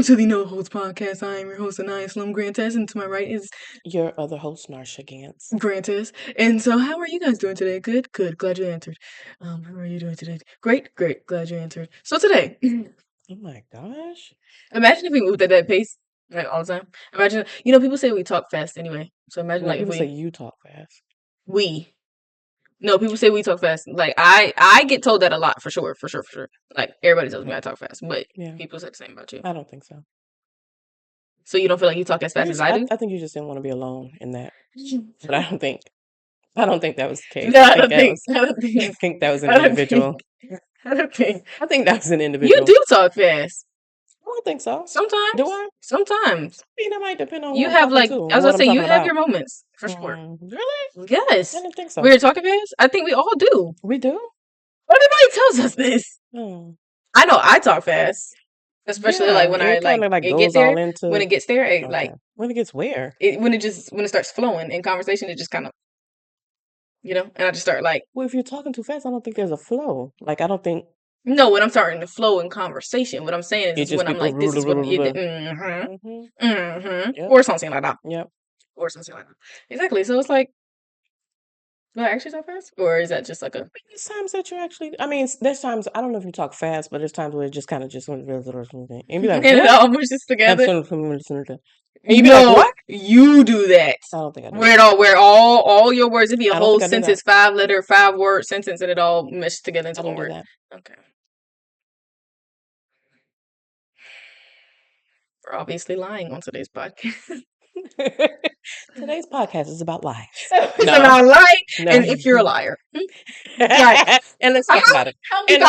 to the No Holds Podcast. I am your host, Anaya Slum Grantes, and to my right is Your other host, Narsha Gantz. Grantes. And so, how are you guys doing today? Good, good. Glad you answered. How are you doing today? Great, great. Glad you answered. So today, Oh my gosh. imagine if we moved at that pace like all the time. Imagine, people say we talk fast anyway. So imagine No, like if people say we you talk fast. we no people say we talk fast. Like I get told that a lot for sure. Like everybody tells me I talk fast, but Yeah. people say the same about you. I don't think so. So you don't feel like you talk as fast as I do? I think you just didn't want to be alone in that. But I don't think that was the case. No, I I think don't that was an I don't individual. I don't think I think that was an you individual. do talk fast. I don't think so. Sometimes. Do I? Sometimes. I mean, that might depend on who You I'm have talking like to. I was What gonna I'm say you talking have about. your moments for sure. Really? Yes. I didn't think so. We're talking fast. I think we all do. We do? Everybody tells us this. Oh. I know I talk fast, especially like when it kind of like it goes gets there. all into When it gets there, it, okay. like When it gets where? when it starts flowing in conversation, it just kind of and I just start like Well, if you're talking too fast, I don't think there's a flow. Like I don't think no, when I'm starting to flow in conversation, what I'm saying is it just when I'm like, this is what Yep. or something like that. Yep. Or something like that. Exactly. So it's like, do I actually talk fast? Or is that just like a... There's times that you actually, I mean, there's times, I don't know if you talk fast, but there's times where it just kind of just went real little something. And be like, and it what? all pushes together? And you be like, what? You do that. I don't think I do. Where all your words, it'd be a I don't whole think I do sentence, 5-letter, 5-word sentence, and it all meshed together into I don't one do word. that. Okay. We're obviously lying on today's podcast. Today's podcast is about lies. It's about lying, and if you're a liar. Right. And let's talk about it. How we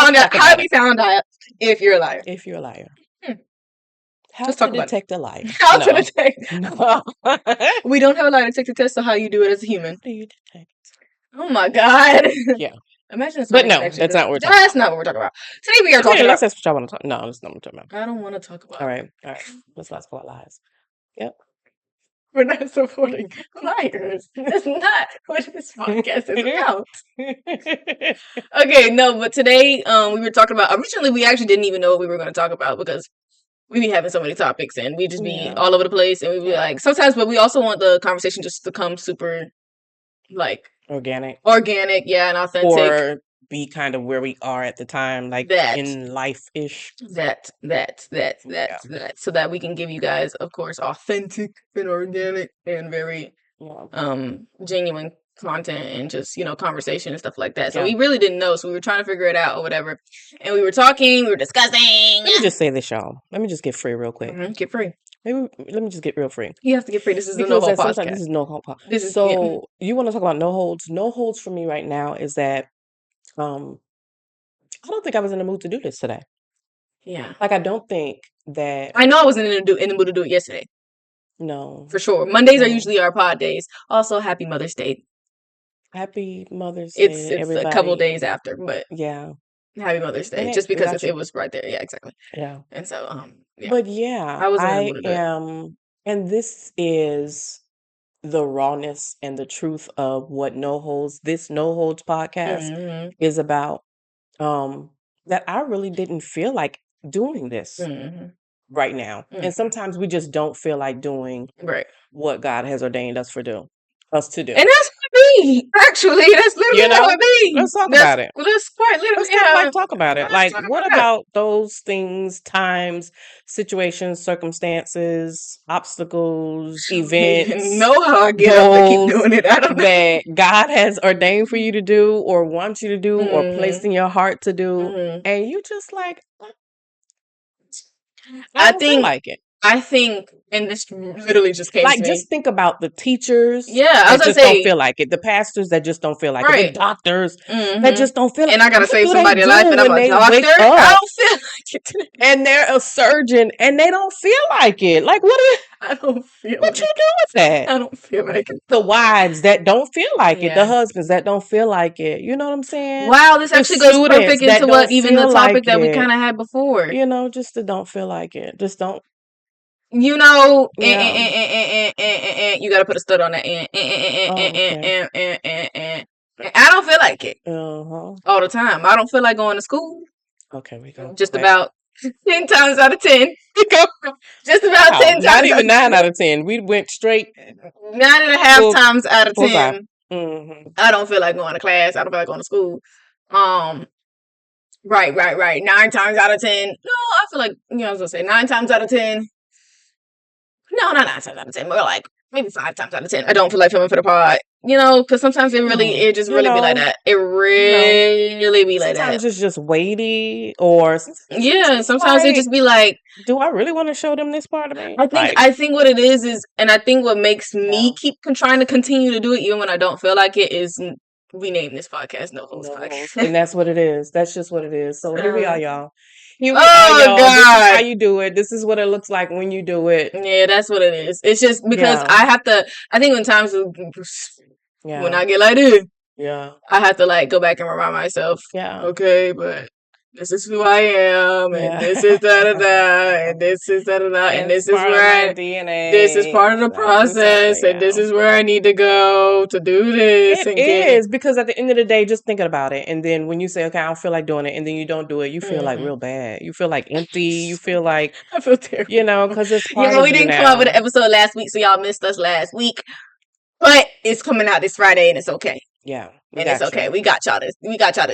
found out if you're a liar. If you're a liar. How Let's to talk about detect a liar. How to detect. No. We don't have a lie detector test, so how you do it as a human. How do you detect? Oh my God. Yeah. Imagine this. But no, that's not what we're talking about. That's not what we're talking about. Today we are talking about... That's what y'all want to talk. No, that's not what we're talking about. I don't want to talk about... All right. Let's not talk about lies. Yep. We're not supporting liars. That's not what this podcast is about. Okay, no, but today we were talking about... Originally, we actually didn't even know what we were going to talk about because we be having so many topics and we just be all over the place and we be like... Sometimes, but we also want the conversation just to come super, like... Organic, yeah, and authentic. Or be kind of where we are at the time, like in life-ish. That. So that we can give you guys, of course, authentic and organic and very genuine content and just, conversation and stuff like that. So we really didn't know. So we were trying to figure it out or whatever. And we were talking, we were discussing. Let me just say this, y'all. Let me just get free real quick. Get free. Maybe let me just get real free. You have to get free. This is the No Hold podcast. This is No Hold podcast. You want to talk about no holds? No holds for me right now is that I don't think I was in the mood to do this today. Yeah. Like I don't think that I know I wasn't in the mood to do it yesterday. No. For sure. Mondays are usually our pod days. Also, happy Mother's Day. Happy Mother's Day. It's a couple days after, but yeah. Happy Mother's Day. Just because it was right there. Yeah, exactly. Yeah. And so yeah. But yeah, I am, and this is the rawness and the truth of what this No Holds podcast is about. That I really didn't feel like doing this right now. And sometimes we just don't feel like doing what God has ordained us to do. And that's me, actually. That's literally me. Let's talk about it. That's quite literally. Let's talk about it. Like, what about those things, times, situations, circumstances, obstacles, events? Know how I get up and keep doing it. I don't know. That God has ordained for you to do, or wants you to do, or placed in your heart to do, and you just like, I don't feel like it. I think, and this literally just came to me. Just think about the teachers. Yeah, I was that just don't feel like it. The pastors that just don't feel like it. The doctors that just don't feel like it. And I gotta save somebody's life, and I'm a doctor. I don't feel like it. And they're a surgeon, and they don't feel like it. Like, I don't feel what you do with that? I don't feel like it. The wives that don't feel like it. The husbands that don't feel like it. You know what I'm saying? Wow, this actually goes perfect into what even the topic that we kind of had before. Just to don't feel like it. Just don't. And you got to put a stud on that. I don't feel like it all the time. I don't feel like going to school. Okay, we go. Just about 10 times out of 10. Just about Wow, 10 not times even out 9 out of 10. We went straight 9.5 full times out of full time. 10, Mm-hmm. I don't feel like going to class. I don't feel like going to school. Right. 9 times out of 10. No, I feel like, I was gonna say 9 times out of 10. No, not 9 times out of 10. More like maybe 5 times out of 10. I don't feel like filming for the pod. Because sometimes it just really be like that. It really be like that. Sometimes it's just weighty, or Yeah, sometimes it just be like, do I really want to show them this part of me? I think what it is, and I think what makes me keep trying to continue to do it even when I don't feel like it is we name this podcast No Host Podcast. And that's what it is. That's just what it is. So here we are, y'all. Here we are, Oh y'all. This is how God. you do it. This is what it looks like when you do it. Yeah, that's what it is. It's just because I think when times when I get like this, I have to like go back and remind myself, okay, but this is who I am, and this is da-da-da, and this is da-da-da, and this is where DNA. This is part of the process, and this is where I need to go to do this. It is, because at the end of the day, just thinking about it, and then when you say, okay, I don't feel like doing it, and then you don't do it, you feel like real bad. You feel like empty. You feel like, I feel terrible. Because it's part of we didn't come out with an episode last week, so y'all missed us last week. But it's coming out this Friday, and it's okay. Yeah. And it's okay. We got y'all this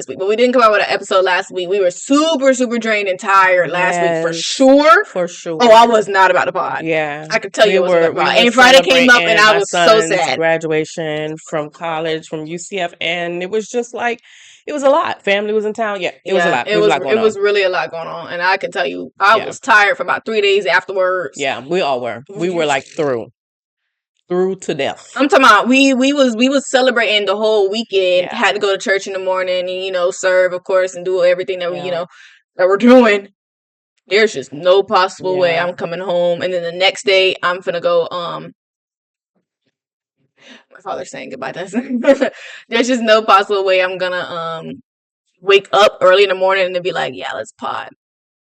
week. But we didn't come out with an episode last week. We were super, super drained and tired last week for sure. For sure. Oh, I was not about the pod. Yeah. I could tell you it wasn't about the pod. And Friday came up and I was so sad. Graduation from college, from UCF, and it was just like, it was a lot. Family was in town. Yeah, it was a lot. It was really a lot going on. And I can tell you, I was tired for about 3 days afterwards. Yeah, we all were. We were like through to death. I'm talking about we was celebrating the whole weekend. Had to go to church in the morning and serve, of course, and do everything that we that we're doing. There's just no possible way I'm coming home, and then the next day I'm finna go. My father's saying goodbye to us. There's just no possible way I'm gonna wake up early in the morning and then be like, yeah, let's pod.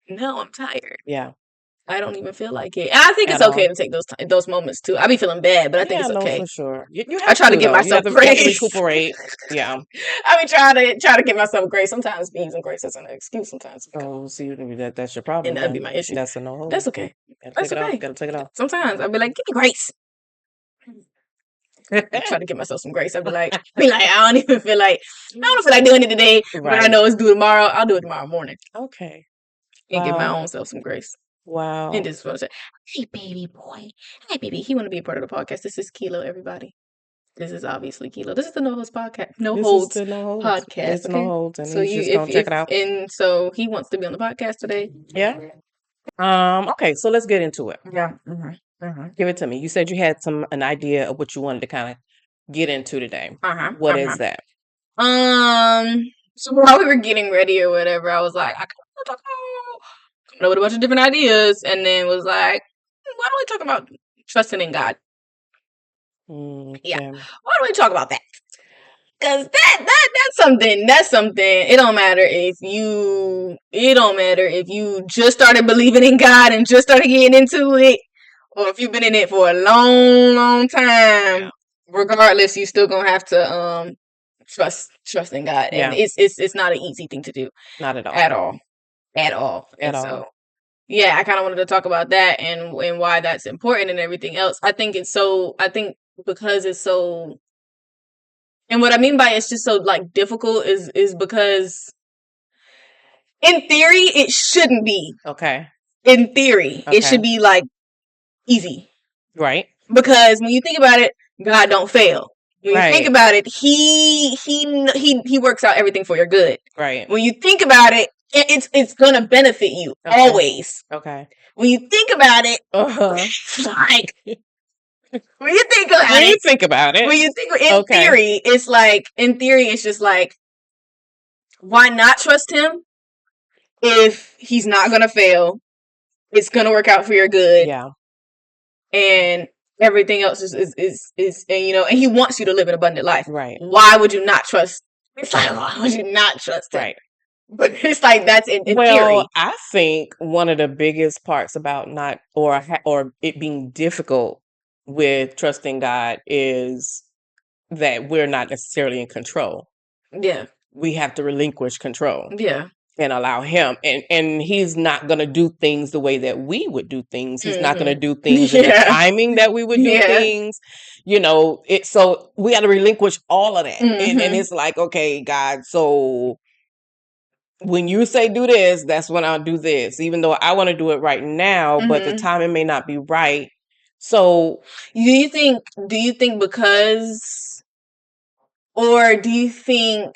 No, I'm tired. Yeah. I don't even feel like it. And I think it's okay to take those moments too. I be feeling bad, but I think it's okay. No, for sure. I try to give myself grace. Recuperate. Yeah. I be trying to give myself grace. Sometimes being some grace is an excuse. Sometimes. Oh, see, that's your problem. And that'd be my issue. That's a no. That's okay. That's okay. Gotta take it off. Sometimes I'd be like, give me grace. I try to give myself some grace. I'd be like, I don't feel like doing it today, but I know it's due tomorrow. I'll do it tomorrow morning. Okay. And give my own self some grace. Wow. And just want to say, hey, baby boy. Hey, baby. He want to be a part of the podcast. This is Kilo, everybody. This is obviously Kilo. This is the No Holds podcast. No Holds podcast. It's No Holds, and so he's just gonna check it out. And so he wants to be on the podcast today. Yeah. Okay, so let's get into it. Yeah. Give it to me. You said you had an idea of what you wanted to kind of get into today. What is that? So while we were getting ready or whatever, I was like, I kind of coming up with a bunch of different ideas, and then was like, why don't we talk about trusting in God? Yeah. Why don't we talk about that? Because that's something. It don't matter if you just started believing in God and just started getting into it, or if you've been in it for a long, long time. Yeah. Regardless, you still gonna have to trust in God, and it's not an easy thing to do. Not at all. At all. So, yeah, I kind of wanted to talk about that and why that's important and everything else. I think because it's so, and what I mean by it's just so like difficult is because in theory it shouldn't be. Okay. In theory, it should be like easy. Right. Because when you think about it, God don't fail. When you think about it, he works out everything for your good. Right. When you think about it, it's gonna benefit you always. Okay. When you think about it, like when you think about it, in theory, it's like it's just like, why not trust him if he's not gonna fail? It's gonna work out for your good. Yeah. And everything else is and he wants you to live an abundant life. Right. Why would you not trust? It's like, why would you not trust him? Right. But it's like that's in theory. I think one of the biggest parts about not or it being difficult with trusting God is that we're not necessarily in control. Yeah. We have to relinquish control. Yeah. and allow him. And he's not going to do things the way that we would do things. He's not going to do things in the Yeah. timing that we would do Yeah. things. So we got to relinquish all of that. And it's like, okay, God, so when you say do this, that's when I'll do this, even though I want to do it right now, but the timing may not be right. So do you think because, or do you think,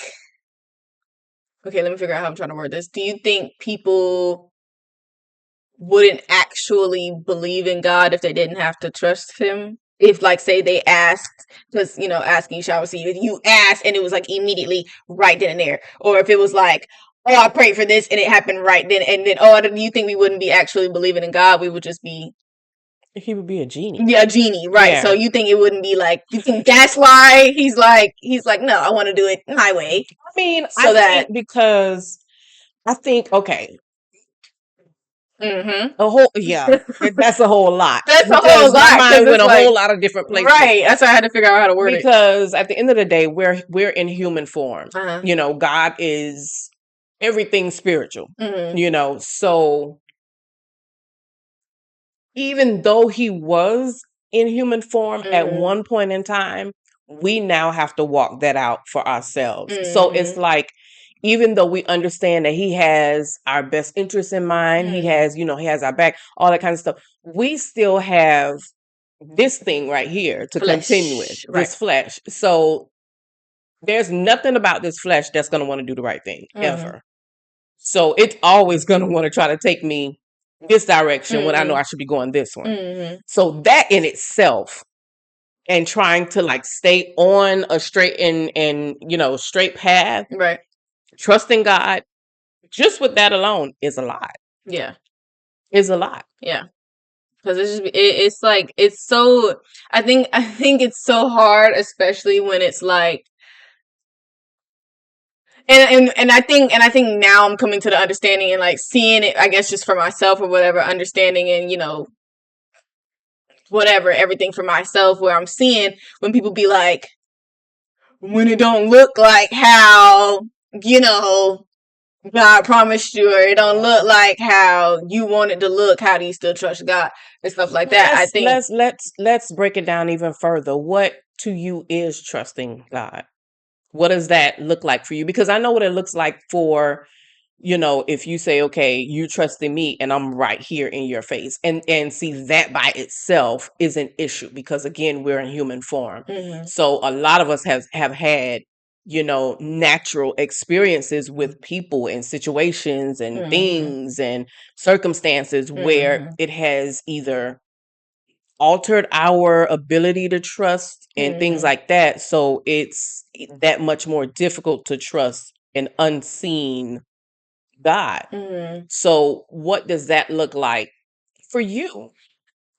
okay, let me figure out how I'm trying to word this. Do you think people wouldn't actually believe in God if they didn't have to trust him? If, like, say they asked, because, asking you shall receive, if you asked and it was like immediately right then and there, or if it was like, oh, I prayed for this and it happened right then and then, oh, do you think we wouldn't be actually believing in God? We would just be, he would be a genie. yeah, a genie, right? Yeah. So you think it wouldn't be like, you think that's why he's like, no, I want to do it my way. I mean, So think because I think, okay, Mm-hmm. a whole, yeah, that's a whole lot. That's a whole Because my lot, 'cause mind went it's a like- whole lot of different places. right. That's why I had to figure out how to word it. Because at the end of the day, we're in human form. Uh-huh. God is everything spiritual. Mhm. So even though he was in human form at Mhm. one point in time, we now have to walk that out for ourselves. So it's Mhm. like, even though we understand that he has our best interests in mind, he Mhm. has, he has our back, all that kind of stuff, we still have this thing right here to continue with, Flesh, this flesh. So there's nothing about this flesh that's going to want to do the right thing ever. So it's always going to want to try to take me this direction when I know I should be going this one. Mhm. So that in itself, and trying to like stay on a straight and straight path, Right. trusting God, just with that alone is a lot. Yeah. Is a lot. Yeah. Because it's like, it's so, I think it's so hard, especially when it's like, and I think now I'm coming to the understanding and like seeing it, I guess, just for myself or whatever, understanding and whatever, everything for myself, where I'm seeing when people be like, when it don't look like how God promised you, or it don't look like how you want it to look, how do you still trust God and stuff like that? I think Let's break it down even further. What to you is trusting God? What does that look like for you? Because I know what it looks like for, if you say, okay, you trust in me and I'm right here in your face, and see, that by itself is an issue, because again, we're in human form. So a lot of us have had, natural experiences with people and situations and things and circumstances where it has either altered our ability to trust and things like that. So it's that much more difficult to trust an unseen God. So what does that look like for you?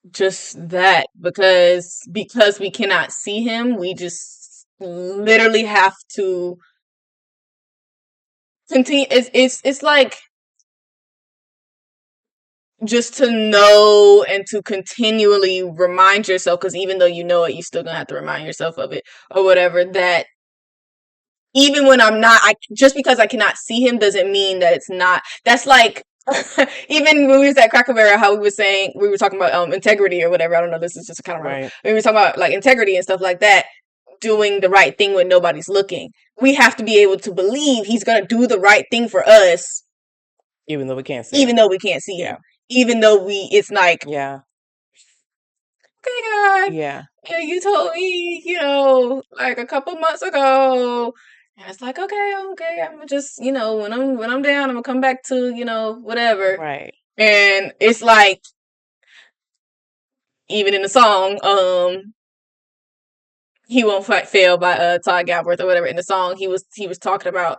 Just that, because we cannot see him, we just literally have to continue. It's like, just to know and to continually remind yourself, because even though you know it, you still gonna have to remind yourself of it or whatever, that even when I'm not, just because I cannot see him doesn't mean that it's not. That's like, even when we was at Cracker Barrel, how we were talking about integrity or whatever. I don't know, this is just kind of Right. we were talking about like integrity and stuff like that, doing the right thing when nobody's looking. We have to be able to believe he's gonna do the right thing for us, even though we can't see even him. though we can't see him, even though it's like, Yeah. okay, God, Yeah. you told me, like a couple months ago. And it's like, okay, I'm just, when I'm down, I'm gonna come back to, whatever. Right. And it's like, even in the song, He Won't Fail by Todd Galbraith or whatever. In the song, he was talking about,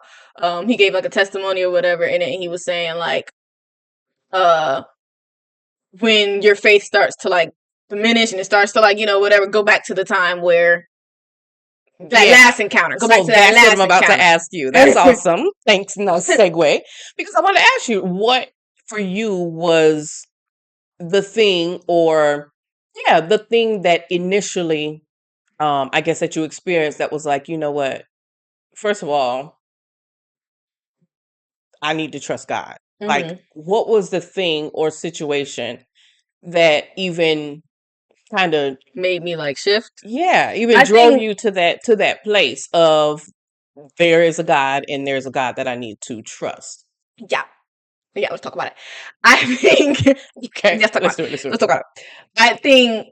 he gave like a testimony or whatever in it, and he was saying like, when your faith starts to like diminish and it starts to like, whatever, go back to the time where that last encounter. Go back to that last what I'm about to ask you. That's awesome. Thanks. No segue. Because I want to ask you, what for you was the thing, or the thing that initially, I guess, that you experienced that was like, you know what? First of all, I need to trust God. Like, what was the thing or situation that even kind of made me like shift? even I drove think you to that place of there is a God and there's a God that I need to trust. yeah. Let's talk about it. I think Okay, let's talk let's about do it. it. Let's do Let's it. talk about it. I think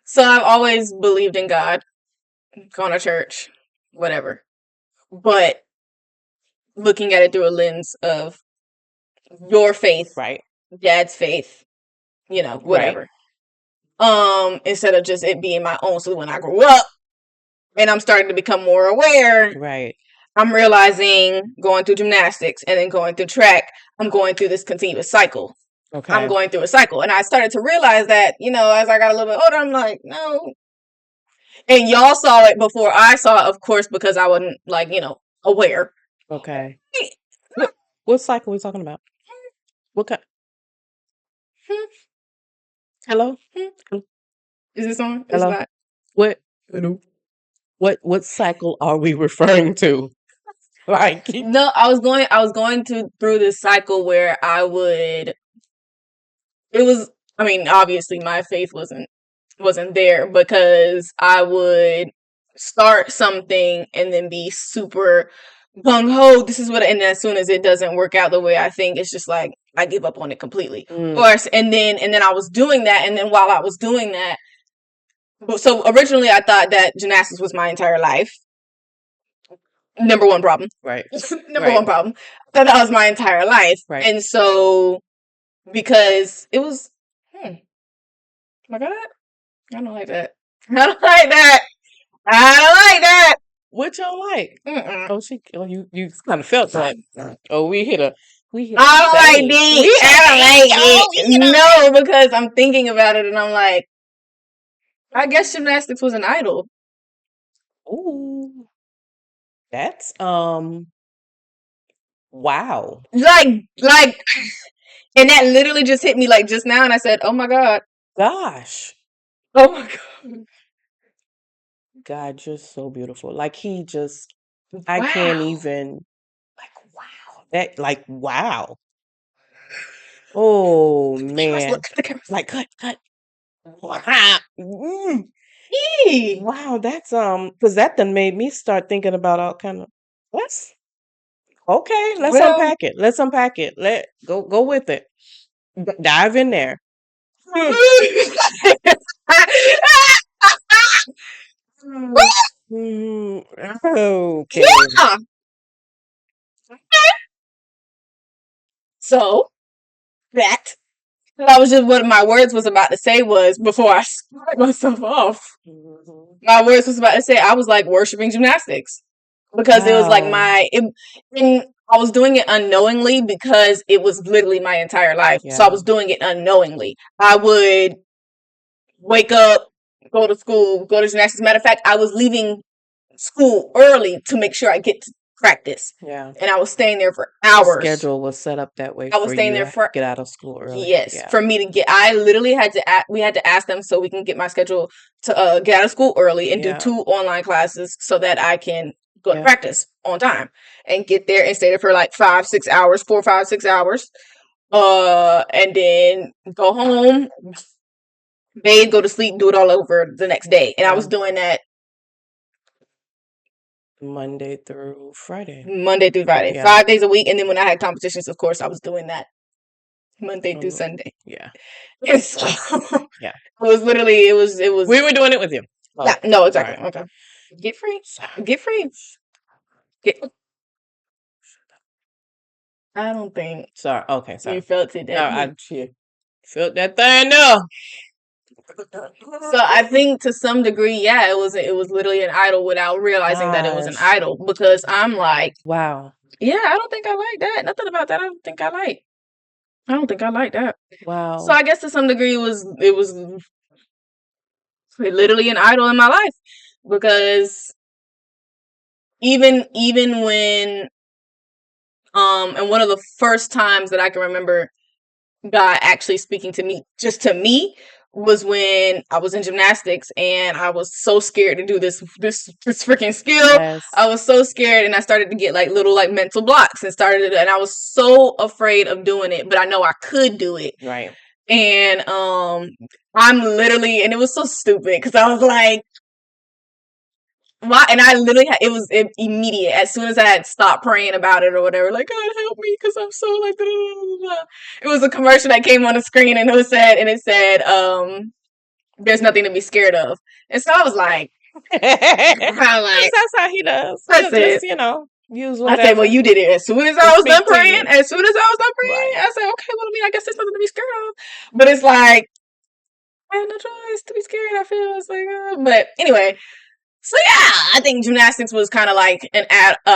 so. I've always believed in God, gone to church, whatever. But looking at it through a lens of your faith, Right. dad's faith, whatever. Instead of just it being my own. So when I grew up and I'm starting to become more aware, Right. I'm realizing going through gymnastics and then going through track, I'm going through this continuous cycle. Okay. I'm going through a cycle. And I started to realize that, as I got a little bit older, I'm like, no. And y'all saw it before I saw it, of course, because I wasn't like, aware. Okay. What cycle are we talking about? What kind? Hello? Is this on? Hello? It's not. What? Hello? What cycle are we referring to? Like, No, I was going through this cycle where obviously my faith wasn't there because I would start something and then be super gung ho. This is what, and as soon as it doesn't work out the way I think, it's just like I give up on it completely. And then I was doing that, and then while I was doing that, so originally I thought that gymnastics was my entire life. Number one problem. Right. Number one problem. I thought that was my entire life. Right. And so because it was oh my God. I don't like that. I don't like that. I don't like that. What y'all like? Mm-mm. You kind of felt that. Oh, we hit a I don't like it. I don't like it. No, because I'm thinking about it and I'm like, I guess gymnastics was an idol. Ooh. That's wow. Like and that literally just hit me like just now and I said, oh my God. Gosh. Oh my God. God, you're so beautiful. Like I can't even wow. Oh man. Look at the camera. Like cut. Wow. Wow, that's because that done made me start thinking about all kind of let's unpack it. Let's unpack it. Let go with it. Dive in there. Okay. Yeah. So that was just what my words was about to say was before I started myself off. My words was about to say I was like worshiping gymnastics because it was like and I was doing it unknowingly because it was literally my entire life. Yeah. So I was doing it unknowingly. I would wake up, go to school, go to gymnastics. Matter of fact, I was leaving school early to make sure I get to practice. Yeah. And I was staying there for hours. The schedule was set up that way. I was staying there for get out of school early. Yes, for me to get. I literally had to. We had to ask them so we can get my schedule to get out of school early and do 2 online classes so that I can go to practice on time and get there and stay there for like 5-6 hours, 4, 5, 6 hours, and then go home, bathe, go to sleep, do it all over the next day. And I was doing that Monday through Friday. 5 days a week. And then when I had competitions, of course, I was doing that Monday through Sunday. Yeah. So, yeah. It was literally, it was. We were doing it with you. Oh, yeah, no, exactly. Right. Okay. Get free. Get free. I don't think. Sorry. Okay. Sorry. You felt it. No, I felt that thing. No. So I think to some degree, yeah, it was literally an idol without realizing that it was an idol because I'm like, wow, yeah, I don't think I like that. Nothing about that. I don't think I like that. Wow. So I guess to some degree, it was literally an idol in my life because even when and one of the first times that I can remember God actually speaking to me, just to me, was when I was in gymnastics and I was so scared to do this freaking skill. Yes. I was so scared and I started to get like little like mental blocks and I was so afraid of doing it, but I know I could do it. Right. And I'm literally, and it was so stupid because I was like, why? And I literally had, it was immediate. As soon as I had stopped praying about it or whatever, like, God help me because I'm so like, blah, blah, blah. It was a commercial that came on the screen and it said, there's nothing to be scared of. And so I was like, that's how he does. That's He'll it. just, use I whatever. said, well, you did it as soon as I was done praying. As soon as I was done praying, Right. I said, okay, well, I mean, I guess there's nothing to be scared of. But it's like, I had no choice to be scared. I feel it's like, but anyway. So yeah, I think gymnastics was kind of like an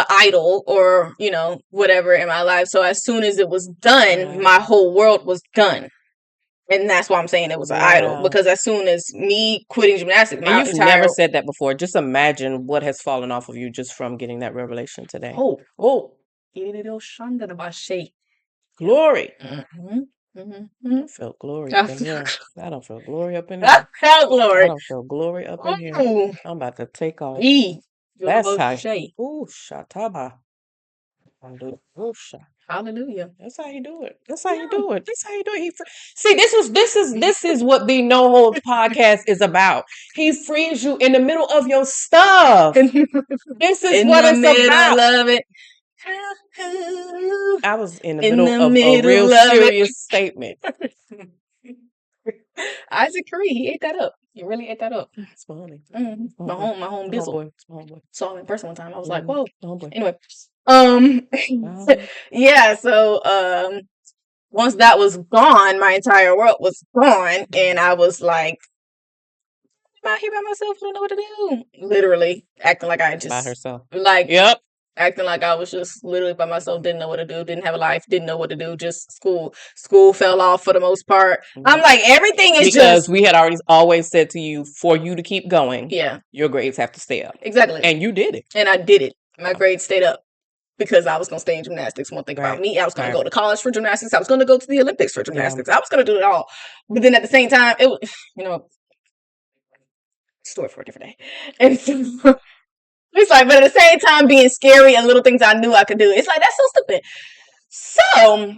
idol or, whatever in my life. So as soon as it was done, my whole world was done. And that's why I'm saying it was an idol. Because as soon as me quitting gymnastics, and you've never said that before. Just imagine what has fallen off of you just from getting that revelation today. Glory. Mm-hmm. I felt glory up in here. I don't feel glory up in here. I felt glory. I don't feel glory up in here. I'm about to take off. That's how. Ooh, shataba. Hallelujah. That's how you do it. That's how you do it. That's how you do it. See, this is what the No Holds podcast is about. He frees you in the middle of your stuff. This is what it's about. I love it. I was in the middle of a real serious statement. Isaac Curry, he ate that up. He really ate that up. It's funny. Mm-hmm. My home bizzle. Saw him in person one time. I was like, whoa. Anyway. Yeah, so once that was gone, my entire world was gone, and I was like, I'm out here by myself, I don't know what to do. Literally acting like I just by herself. Like, yep. Acting like I was just literally by myself, didn't know what to do, didn't have a life, didn't know what to do, just school. School fell off for the most part. I'm like, everything is because we had always said to you, for you to keep going, yeah, your grades have to stay up. Exactly. And you did it. And I did it. My grades stayed up because I was going to stay in gymnastics. One thing about me, I was going to go to college for gymnastics. I was going to go to the Olympics for gymnastics. I was going to do it all. But then at the same time, it was, story for a different day. And so it's like, but at the same time, being scary and little things I knew I could do. It's like, that's so stupid. So,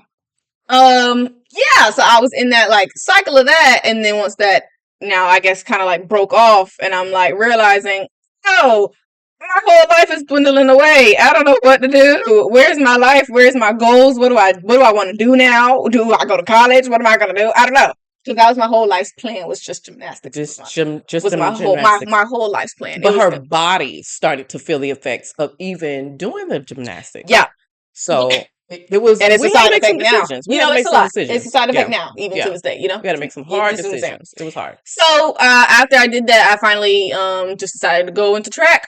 yeah, so I was in that like cycle of that. And then once that now I guess kind of like broke off and I'm like realizing, oh, my whole life is dwindling away. I don't know what to do. Where's my life? Where's my goals? What do I want to do now? Do I go to college? What am I going to do? I don't know. So that was my whole life's plan, was just gymnastics. My whole life's plan. But her body started to feel the effects of even doing the gymnastics. Yeah. So it was, and it's a side effect now. We had to make some decisions. It's a side effect now, even to this day. We had to make some hard decisions. It was hard. So after I did that, I finally just decided to go into track.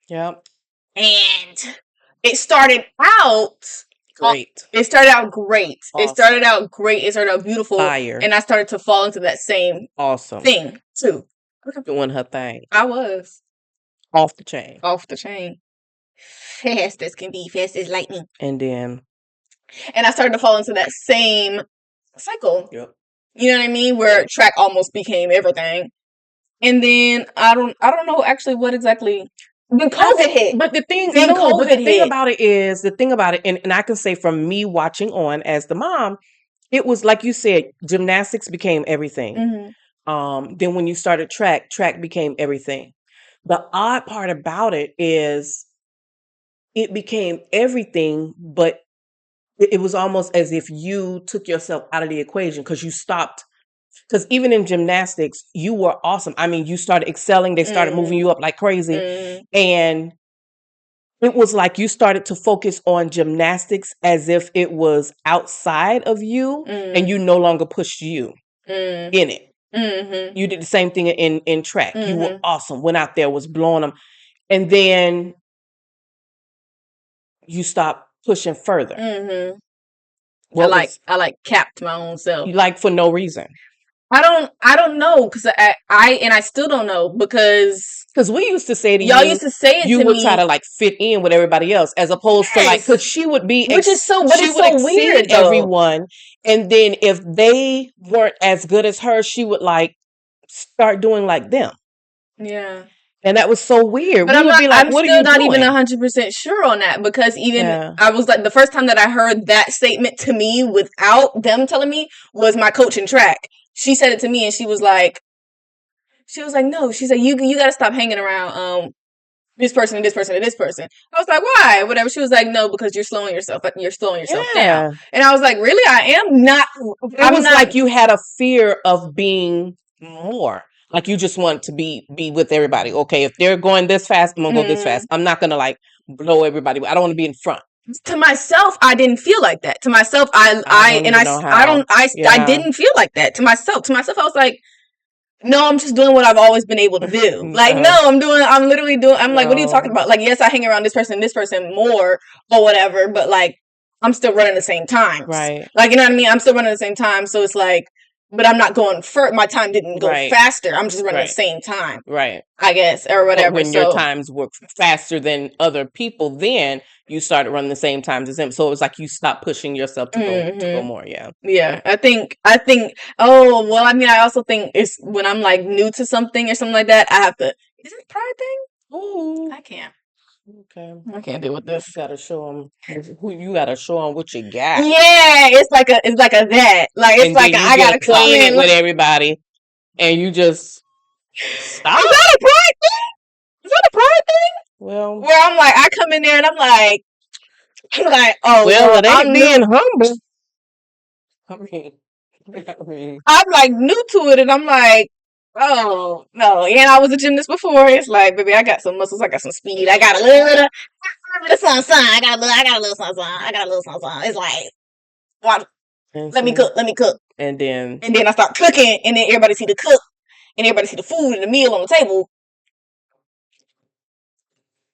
Yep. And it started out great. It started out great. Awesome. It started out great. It started out beautiful. Fire. And I started to fall into that same thing too. Doing her thing. I was. Off the chain. Off the chain. Fast as can be, fast as lightning. And I started to fall into that same cycle. Yep. You know what I mean? Where track almost became everything. And then I don't know actually what exactly. Then COVID hit. But the thing about it, and I can say from me watching on as the mom, it was like you said, gymnastics became everything. Mm-hmm. Then when you started track became everything. The odd part about it is it became everything, but it was almost as if you took yourself out of the equation because you stopped. Because even in gymnastics, you were awesome. I mean, you started excelling. They started moving you up like crazy. And it was like you started to focus on gymnastics as if it was outside of you and you no longer pushed you in it. Mm-hmm. You did the same thing in track. You were awesome. Went out there, was blowing them. And then you stopped pushing further. Mm-hmm. I capped my own self. Like for no reason. I don't know because I still don't know because we used to say to y'all used to say it you to would me, try to like fit in with everybody else, as opposed to like, yes, because she would be, which is so, but she it's would so weird exceed though. everyone, and then if they weren't as good as her, she would like start doing like them, Yeah. and that was so weird. But We would be like, I'm "What are still you not even doing?" 100% sure on that because even Yeah. I was like the first time that I heard that statement to me without them telling me was my coach in track. She said it to me and she was like, no, she said you got to stop hanging around this person and this person and this person. I was like, why? Whatever. She was like, no, because you're slowing yourself down. Yeah. And I was like, really? I am not. It was like you had a fear of being more. Like you just want to be with everybody. Okay, if they're going this fast, I'm gonna go this fast. I'm not gonna like blow everybody. I don't want to be in front. To myself, I didn't feel like that. To myself, I didn't feel like that. To myself, I was like, no, I'm just doing what I've always been able to do. Like, no, I'm literally doing, I'm like, what are you talking about? Like, yes, I hang around this person more or whatever, but like, I'm still running the same times. Right. Like, you know what I mean? I'm still running the same time. So it's like, but I'm not going my time didn't go faster. I'm just running the same time. Right. I guess, or whatever. But when your times were faster than other people, then you started running the same times as them. So it was like you stopped pushing yourself to go more. Yeah. Yeah. I think, oh, well, I mean, I also think it's when I'm like new to something or something like that, I have to, is it a pride thing? Ooh. I can't. Okay. I can't deal with this. You gotta show them you gotta show them what you got. Yeah, it's like a that. Like it's and like I gotta come in with everybody, and you just stop. Is that a pride thing? Is that a pride thing? Well, where I'm like, I come in there and I'm like, oh, well, it ain't being humble. I mean, I'm like new to it, and I'm like, oh no, and I was a gymnast before. It's like, baby, I got some muscles, I got some speed, I got a little something. I got a little something. It's like, watch, let me cook, and then I start cooking, and then everybody see the cook, and everybody see the food and the meal on the table.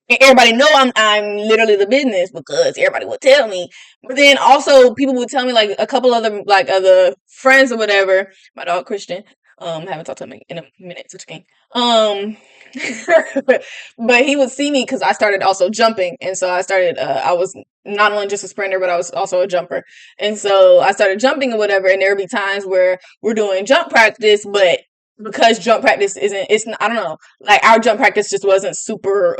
And everybody know I'm literally the business because everybody would tell me. But then also people would tell me like a couple other other friends or whatever. My dog Christian. Haven't talked to him in a minute, such a game. But he would see me because I started also jumping, and so I started. I was not only just a sprinter, but I was also a jumper, and so I started jumping or whatever. And there would be times where we're doing jump practice, but because jump practice I don't know, like our jump practice just wasn't super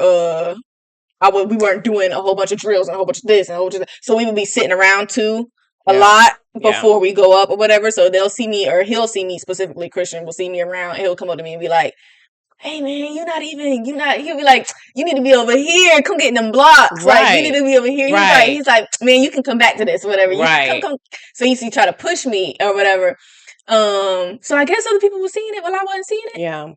we weren't doing a whole bunch of drills and a whole bunch of this and a whole bunch of that. So we would be sitting around too a lot before we go up or whatever. So they'll see me, or he'll see me, specifically Christian will see me around, and he'll come up to me and be like, hey man, he'll be like, you need to be over here, come get them blocks. Like, you need to be over here. He's like, man, you can come back to this or whatever. Come. So he used to try to push me or whatever. So I guess other people were seeing it while I wasn't seeing it. Yeah.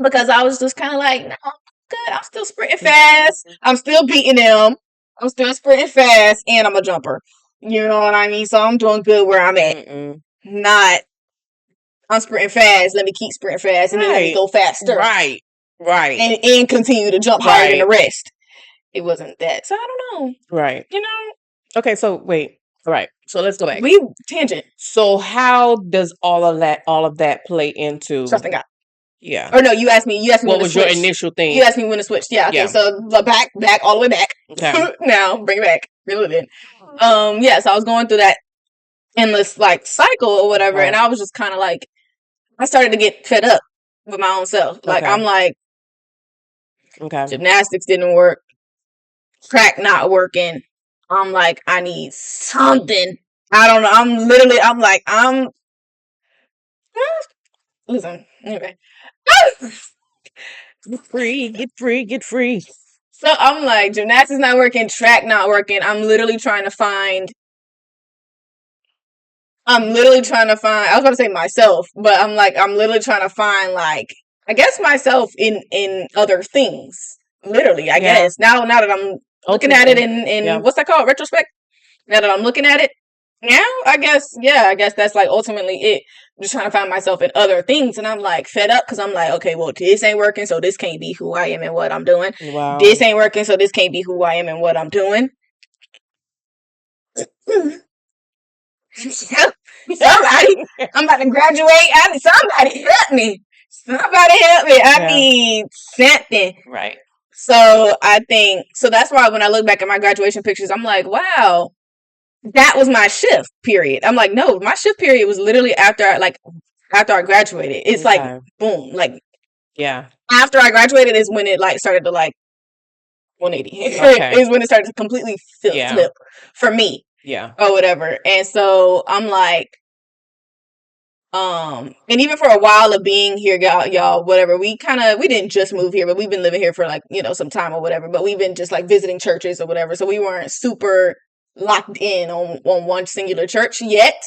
Because I was just kind of like, no, I'm good. I'm still sprinting fast. I'm still beating them. I'm still sprinting fast, and I'm a jumper. You know what I mean? So I'm doing good where I'm at. I'm sprinting fast. Let me keep sprinting fast, and then let me go faster. Right. And continue to jump higher than the rest. It wasn't that. So I don't know. Right. You know? Okay, so wait. All right. So let's go back. We tangent. So how does all of that play into trusting God? Yeah. Or no, you asked me what was your initial thing? You asked me when to switch. Yeah. Okay. Yeah. So back all the way back. Okay. Now bring it back. Reel it in. Yeah. So I was going through that endless like cycle or whatever, and I was just kind of like, I started to get fed up with my own self. Like I'm like, gymnastics didn't work, track not working. I'm like, I need something. I don't know. I'm like, listen, anyway. Get free. So I'm like, gymnastics not working, track not working. I'm literally trying to find, I was about to say myself, but I'm literally trying to find, like, I guess myself in other things. Literally, I guess. Now that I'm looking at it in what's that called? Retrospect? Now that I'm looking at it now, I guess that's like ultimately it. I'm just trying to find myself in other things, and I'm like fed up because I'm like, okay, well, this ain't working, so this can't be who I am and what I'm doing. Wow. This ain't working, so this can't be who I am and what I'm doing. Somebody, I'm about to graduate. I need somebody help me. Somebody help me. I need something. Right. So I think that's why when I look back at my graduation pictures, I'm like, wow, that was my shift period. I'm like, no, my shift period was literally after I graduated. It's like boom, like after I graduated is when it like started to like 180. Okay. Is when it started to completely flip for me. Yeah. Or whatever. And so I'm like, and even for a while of being here, y'all, whatever, we didn't just move here, but we've been living here for like, some time or whatever, but we've been just like visiting churches or whatever. So we weren't super locked in on one singular church yet.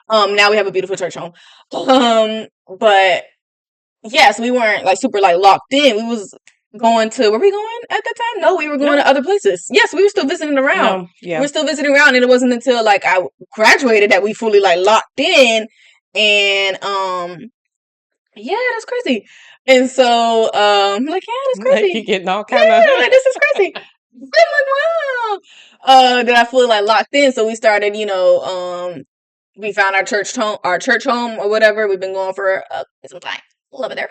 Now we have a beautiful church home. But yes, we weren't like super like locked in. We was going to, were we going at that time? No, we were going to other places. Yes, we were still visiting around. We were still visiting around, and it wasn't until like I graduated that we fully like locked in. And that's crazy. And so like, yeah, that's crazy. Like, you getting all kind of like, this is crazy. I'm like, wow. Then I fully like locked in. So we started, we found our church home or whatever. We've been going for some time. Love it there.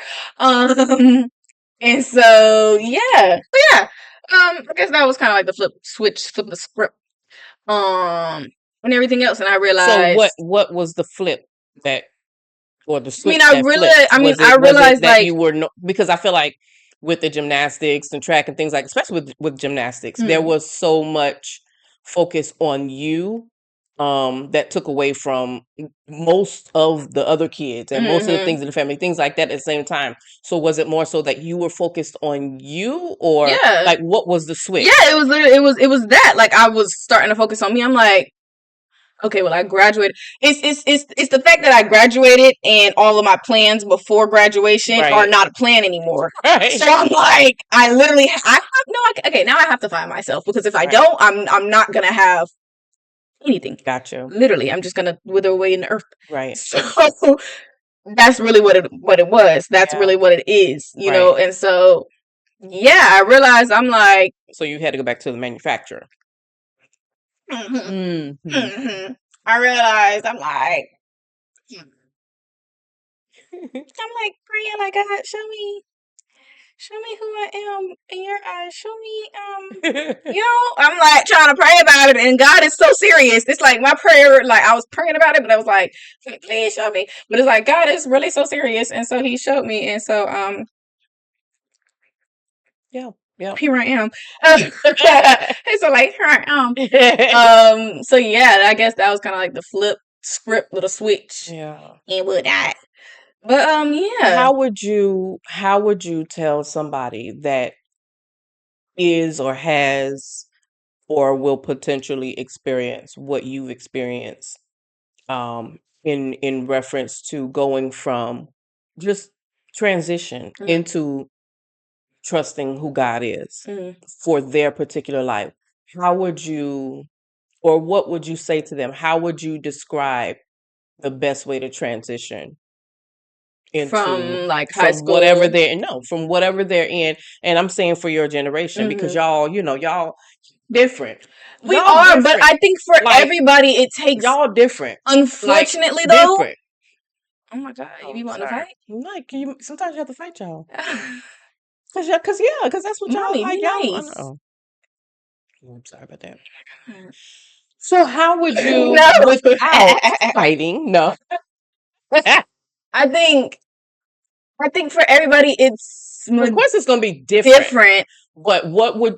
And so I guess that was kind of like the flip the script. And everything else, and I realized. So what was the flip that, or the switch? I realized that like you were because I feel like with the gymnastics and track and things like, especially with gymnastics, there was so much focus on you. That took away from most of the other kids and most of the things in the family, things like that at the same time. So was it more so that you were focused on you, or like what was the switch? Yeah, it was literally, it was that like I was starting to focus on me. I'm like, okay, well, I graduated. It's the fact that I graduated and all of my plans before graduation are not a plan anymore. Right. So I'm like, now I have to find myself, because if I don't, I'm not gonna have anything. Gotcha. Literally, I'm just gonna wither away in the earth. Right. So that's really what it was. That's really what it is, you know. And so I realized I'm like, so you had to go back to the manufacturer. I realized I'm like praying like, God, show me who I am in your eyes. Show me, I'm like trying to pray about it, and God is so serious. It's like my prayer, like I was praying about it, but I was like, please show me. But it's like God is really so serious, and so He showed me, and so here I am. And so like here I am. So I guess that was kind of like the flip script, little switch. Yeah. And whatnot. But how would you tell somebody that is or has or will potentially experience what you've experienced, in reference to going from just transition into trusting who God is for their particular life? How would you, or what would you say to them? How would you describe the best way to transition into from like high school, whatever from whatever they're in? And I'm saying for your generation, because y'all different. We are different. But I think for like, everybody it takes, y'all different. Unfortunately, like, though. Different. Oh my God, you want to fight? Like, sometimes you have to fight y'all. Cause that's what y'all like. Y'all, I'm sorry about that. So how would you, without fighting? No. I think for everybody, it's of course it's gonna be different. But what would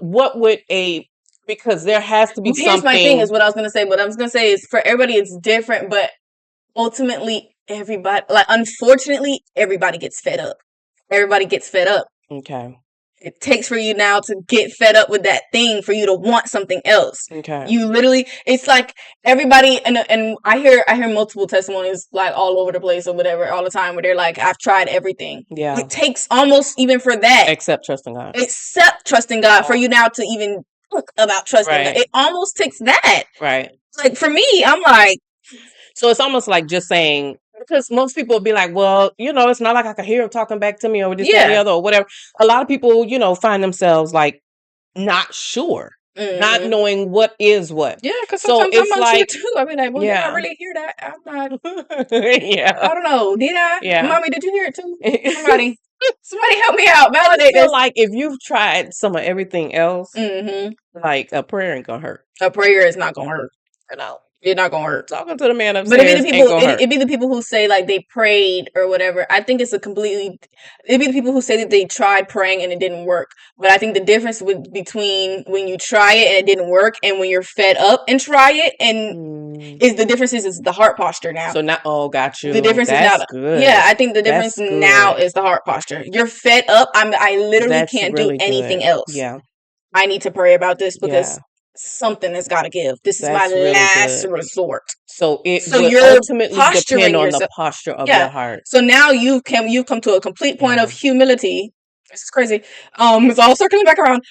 because there has to be something. Here's my thing is what I was gonna say. What I was gonna say is for everybody it's different, but ultimately everybody, like, unfortunately, everybody gets fed up. Everybody gets fed up. Okay. It takes for you now to get fed up with that thing for you to want something else. Okay. You literally, it's like everybody, and I hear multiple testimonies like all over the place or whatever all the time where they're like, I've tried everything. Yeah. It takes almost even for that. Except trusting God. For you now to even talk about trusting God. It almost takes that. Right. Like for me, I'm like. So it's almost like just saying, because most people will be like, well, it's not like I can hear him talking back to me or this, that, and the other, or whatever. A lot of people, find themselves like not sure. not Mhm. knowing what is what. Yeah, because So sometimes I'm it's unsure like, too. I mean, like, well, did I yeah, really hear that? I'm not. yeah, I don't know. Did I? yeah. Mommy, did you hear it too? I Somebody help me out. Validate feel this. like if you've tried some of everything else, Mm-hmm. like a prayer ain't gonna hurt. A prayer is not gonna hurt. You know, It's not gonna hurt. talking to the man But it be the upstairs ain't people. gonna hurt. It be the people who say like they prayed or whatever. I think it's a completely. It be the people who say that they tried praying and it didn't work. But I think the difference between when you try it and it didn't work and when you're fed up and try it and is the difference is the heart posture now. So now, oh, got you. The difference is That's now. good. Yeah, I think the difference That's now good. is the heart posture. You're fed up. I literally That's can't really do anything good. else. Yeah, I need to pray about this because yeah. something has got to give. This is my That's really last good. resort. So it So would you're ultimately posturing depend on the yourself. posture of Yeah. your heart. So now you come to a complete point Yeah. of humility. This is crazy. It's all circling back around.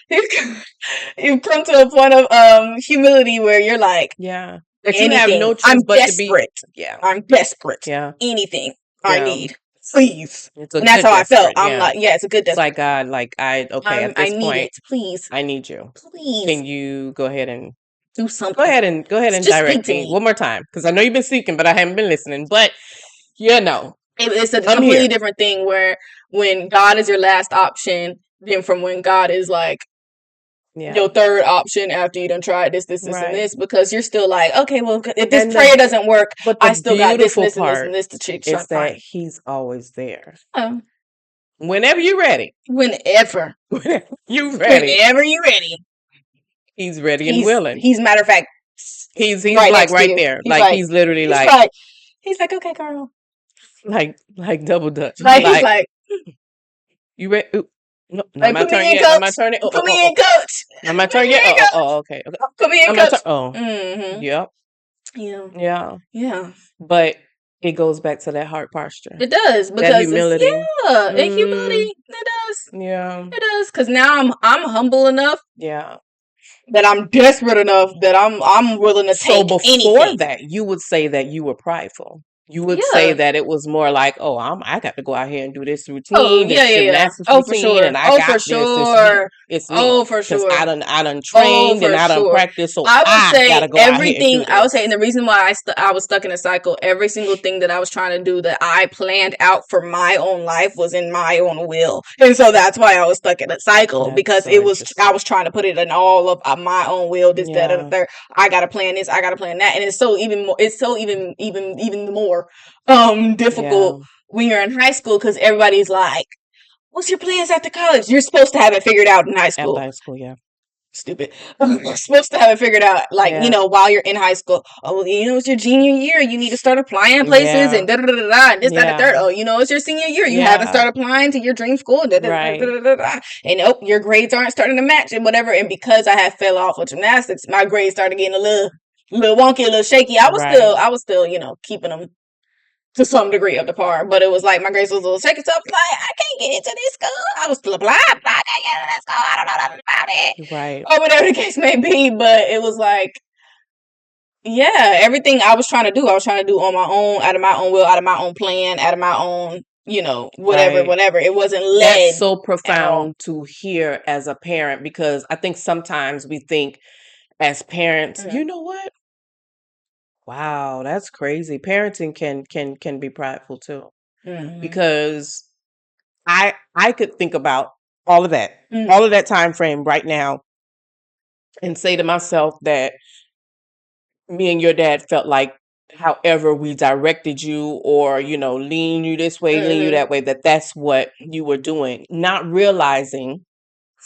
You come to a point of humility where you're like, Yeah. That you have anything. no choice I'm but to be. desperate. Yeah. I'm desperate. Yeah. Anything I Yeah. need, please. It's a And that's good how I felt. desperate. I'm Yeah. like, yeah, it's a good It's desperate. like, God, like at I this need point, it, please, I need you. please Can you go ahead and do something. go ahead and Just direct speak to me me. one more time? Because I know you've been seeking, but I haven't been listening. But you know, It's a I'm completely here. different thing where when God is your last option than from when God is like Yeah. your third option after you done tried this, and Right. this, because you're still like, okay, well, if this And prayer doesn't work, But I the still got this and beautiful this and this part and this to try is to that find. He's always there. Oh, Whenever you're ready. whenever Whenever you're ready. whenever you're ready, He's ready and willing. he's matter of fact, He's right like next to right you. there. He's Like like- he's literally he's like, okay, girl. like double dutch. Like, he's like, you ready? Ooh, no, like, not my put me turn in, yet. Not my coach. turn yet. Put me in, coach. Not my Put turn me yet. in, coach. Okay. Put me in, Not my coach. turn. Oh, Mm-hmm. yep. Yeah. Yeah. Yeah. But it goes back to that heart posture. It does because That humility. and humility. It does. Yeah. It does because now I'm humble enough Yeah. that I'm desperate enough that I'm willing to So take before anything. that, you would say that you were prideful. You would Yeah. say that it was more like, oh, I got to go out here and do this routine, Oh, this yeah. gymnastics Oh, for routine, sure. and I Oh, got for this. sure. It's me. Oh, for Because sure. I done Oh, trained for and I done sure. practiced, so I would I say gotta go out here and everything. do I would this. say, and the reason why I was stuck in a cycle, every single thing that I was trying to do that I planned out for my own life was in my own will, and so that's why I was stuck in a cycle That's because so it was interesting. I was trying to put it in all of my own will. This, that, and Yeah. the third. I gotta plan this. I gotta plan that, and it's so even more. It's so even more difficult Yeah. when you're in high school because everybody's like, "What's your plans after college?" You're supposed to have it figured out in high school. After high school, yeah. Stupid. You're supposed to have it figured out, like, Yeah. while you're in high school. Oh, it's your junior year. You need to start applying places Yeah. and da-da-da-da-da, and this, that, and the third. Yeah. Oh, it's your senior year. You haven't Yeah. started applying to your dream school. Right. Da-da-da-da-da-da. And nope, your grades aren't starting to match and whatever. And because I had fell off with gymnastics, my grades started getting a little wonky, a little shaky. I was still, keeping them to some degree up to par, but it was like my grades was a little shaky, so I was like, I can't get into this school. I was still applying, I can't get into this school. I don't know nothing about it. Right. Or whatever the case may be, but it was like, yeah, everything I was trying to do on my own, out of my own will, out of my own plan, out of my own, whatever. Right. It wasn't led. That's so profound to hear as a parent, because I think sometimes we think as parents, Mhm. you know what? Wow, that's crazy. Parenting can be prideful too, Mhm. because I could think about all of that, Mhm. all of that time frame right now, and say to myself that me and your dad felt like however we directed you, or lean you this way, lean you Mhm. that way, that's what you were doing, not realizing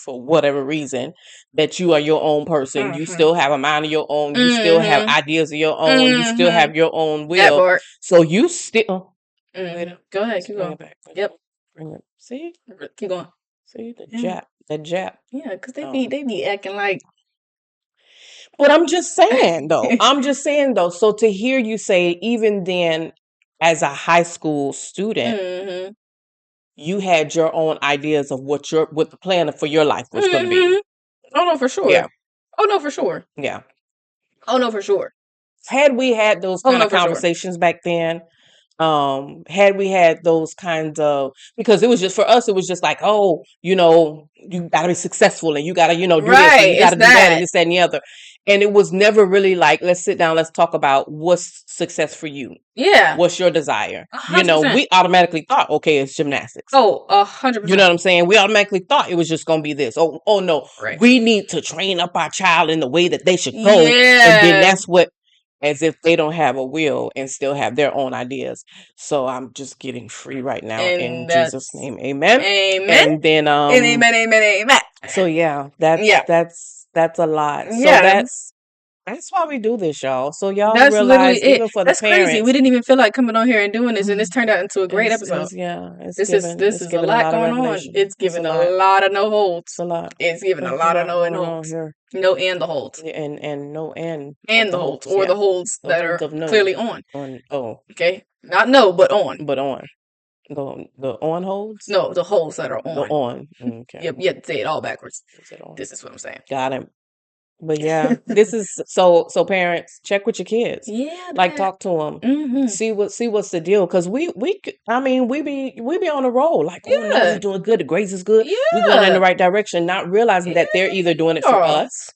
for whatever reason that you are your own person. You Mhm. still have a mind of your own. You still have Mhm. ideas of your own. You still Mhm. have your own That will. part. So you still wait. Mhm. Go ahead, Let's keep bring going. it back. Yep. Bring it. See, Keep going. see the Yeah. jap. Yeah, because they Oh. be acting like. But I'm just saying though. So to hear you say, even then, as a high school student, Mhm. you had your own ideas of what the plan for your life was going to be. Mhm. Oh no, for sure. Yeah. Oh no, for sure. Yeah. Oh no, for sure. Had we had those Oh kind no, of for sure. conversations back then, Had we had those kinds of, because it was just for us, it was just like, oh, you gotta be successful and you gotta, do this and Right. you gotta It's do that and that. this, that, and the other. And it was never really like, let's sit down, let's talk about what's success for you. Yeah. What's your desire? 100%. We automatically thought, okay, it's gymnastics. Oh, 100%. You know what I'm saying? We automatically thought it was just gonna be this. Oh no, Right. we need to train up our child in the way that they should go. And Yeah. then that's what, as if they don't have a will and still have their own ideas. So I'm just getting free right now in Jesus' that's name. Amen. amen. And then And amen. so yeah, that's a lot. So Yeah. that's why we do this, y'all. So y'all That's literally realize, it. even for the That's crazy. We parents, didn't even feel like coming on here and doing this, and this turned out into a great episode. it's This giving is a giving lot of going on. revelation. It's It's giving a a lot. lot of no holds. It's a lot. It's giving a There's lot a of lot no and going on holds. here. No and the holds. Yeah, and no and And of the the holds. holds. Or Yeah. the holds The that holds are of no. clearly on. Oh, Okay? Not no, but on. but on. The on holds? No, the holes that are The on. on. Okay. Yep, you have to say it all backwards. Is it on? This is what I'm saying. Got him. But yeah, this is so parents, check with your kids. Yeah. Like, talk to them. Mm-hmm. See what's the deal, because we be on a roll, like, oh no, Yeah. we're doing good, the grades is good, we're going in Yeah. the right direction, not realizing that they're either doing it for Yeah. us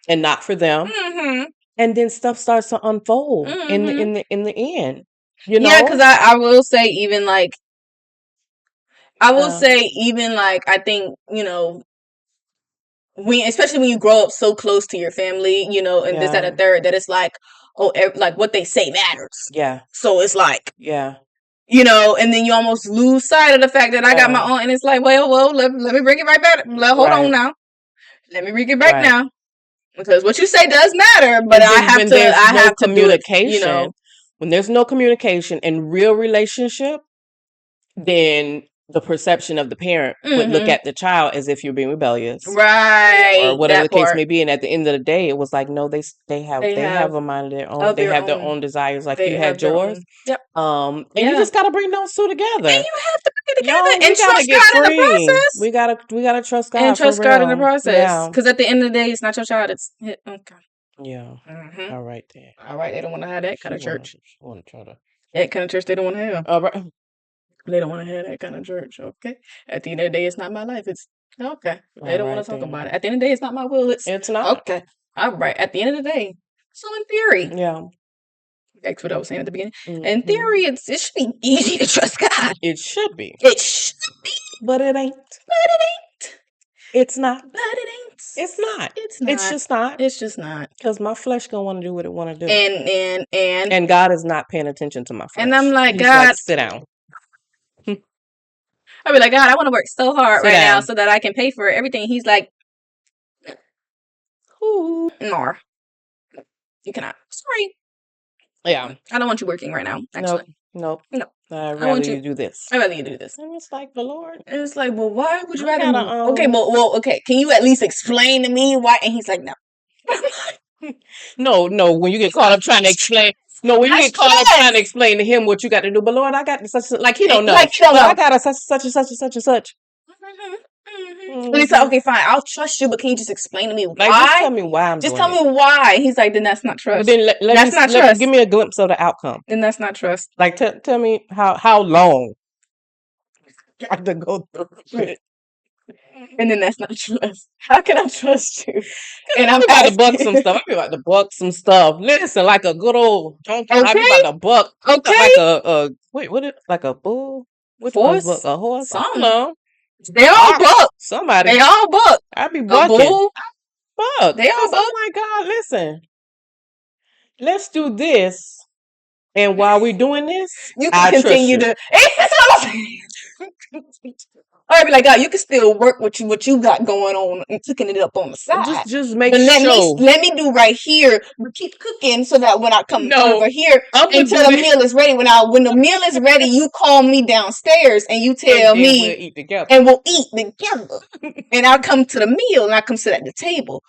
and not for them, Mm-hmm. and then stuff starts to unfold in the Mm-hmm. in the end. Yeah, because I will say even like I think, especially when you grow up so close to your family, and this, that, and third, that it's like, like what they say matters. Yeah. So it's like, yeah. And then you almost lose sight of the fact that I got my own, and it's like, well, let me bring it right back. Hold on now. Let me bring it back now. Because what you say does matter, but I have to communication. When there's no communication in real relationship, then the perception of the parent would look at the child as if you're being rebellious, right, or whatever the case may be. And at the end of the day, it was like, no, they have a mind of their own. They have their own desires, like you had yours. Yep. And you just gotta bring those two together. And you have to bring it together and trust God in the process. We gotta trust God and trust God in the real. process. Because at the end of the day, it's not your child. It's okay. Yeah. Mm-hmm. All right then. All right. They don't want to have that kind of church. Want to try to that kind of church. They don't want to have. All right. They don't want to have that kind of church. Okay. At the end of the day, it's not my life. It's okay. They don't want to talk about it. At the end of the day, it's not my will. It's not. Okay. All right. At the end of the day. So in theory. Yeah. That's what I was saying at the beginning. Mm-hmm. In theory, it should be easy to trust God. It should be. It should be. But it ain't. It's not. But it ain't. It's not. It's not. It's just not. It's just not. Because my flesh gonna want to do what it want to do. And God is not paying attention to my flesh. And I'm like, He's God, like, sit down. I'll be like, God, I want to work so hard now so that I can pay for everything. He's like, no, you cannot. Sorry. Yeah. I don't want you working right now. Actually. Nope. I'd rather you do this. I'd rather you do this. And it's like, the Lord. And it's like, well, why would you rather? Okay. Can you at least explain to me why? And he's like, no. No. When you get caught up trying to explain. No, when you get caught up trying to explain to him what you got to do, but Lord, I got such like he don't know. Like, I got a such and such. And he's like, okay, fine, I'll trust you, but can you just explain to me why? Like, just tell me why I'm just tell me why. He's like, then that's not trust. But then that's not trust. Give me a glimpse of the outcome. Then that's not trust. Like, tell me how long I have to go through it. And then that's not trust. How can I trust you? And I'm about to buck some stuff. I'm about to buck some stuff. Listen, like a good old donkey. I'm about to buck. Okay. Like a wait, what? Like a bull? Which horse? A horse? I don't know. They all buck. Somebody. They all buck. I be bucking. Buck. They all buck. Oh my God! Listen. Let's do this. And while we're doing this, you can continue to. I'd be like, God, you can still work what you got going on and cooking it up on the side. Just make sure. Let me do right here. Keep cooking so that when I come over here until the meal is ready. When the meal is ready, you call me downstairs and you tell me, we'll eat together. And we'll eat together. And I'll come to the meal and I come sit at the table.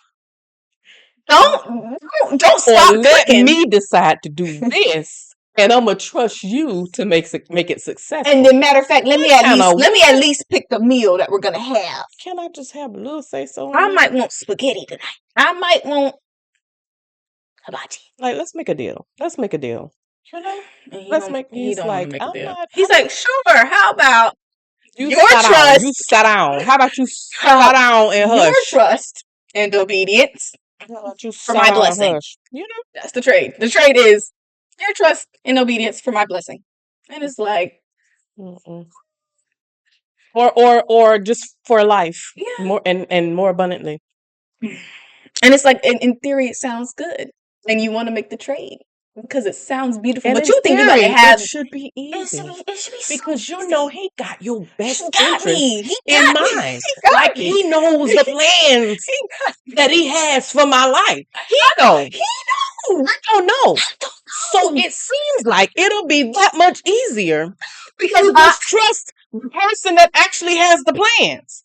Don't stop let cooking. me decide to do this. And I'm gonna trust you to make it successful. And then, matter of fact, let me at least pick the meal that we're gonna have. Can I just have a little say so? I might want spaghetti tonight. I might want hibachi. Like, let's make a deal. You know, And he let's don't. make He he's don't want to like, make a I'm deal. not. He's like, sure. How about You your sat down. trust? You sat down. How about you How sat down and your hush? trust and obedience How about you for sat my down and blessing? hush? You know, That's the trade. The trade is your trust and obedience for my blessing. And it's like, mm-mm. or just for life, yeah. more and more abundantly. And it's like, in theory, it sounds good, and you want to make the trade because it sounds beautiful. And but in you think you about to theory, have it should be it should easy be, it should be so because you easy. know he got your He best got interest me. He in got me. mind. He got Like me. he knows the plans He got me. that he has for my life. He I know. He know. I don't know. I don't So know. it seems like it'll be that much easier Because to just trust the person that actually has the plans.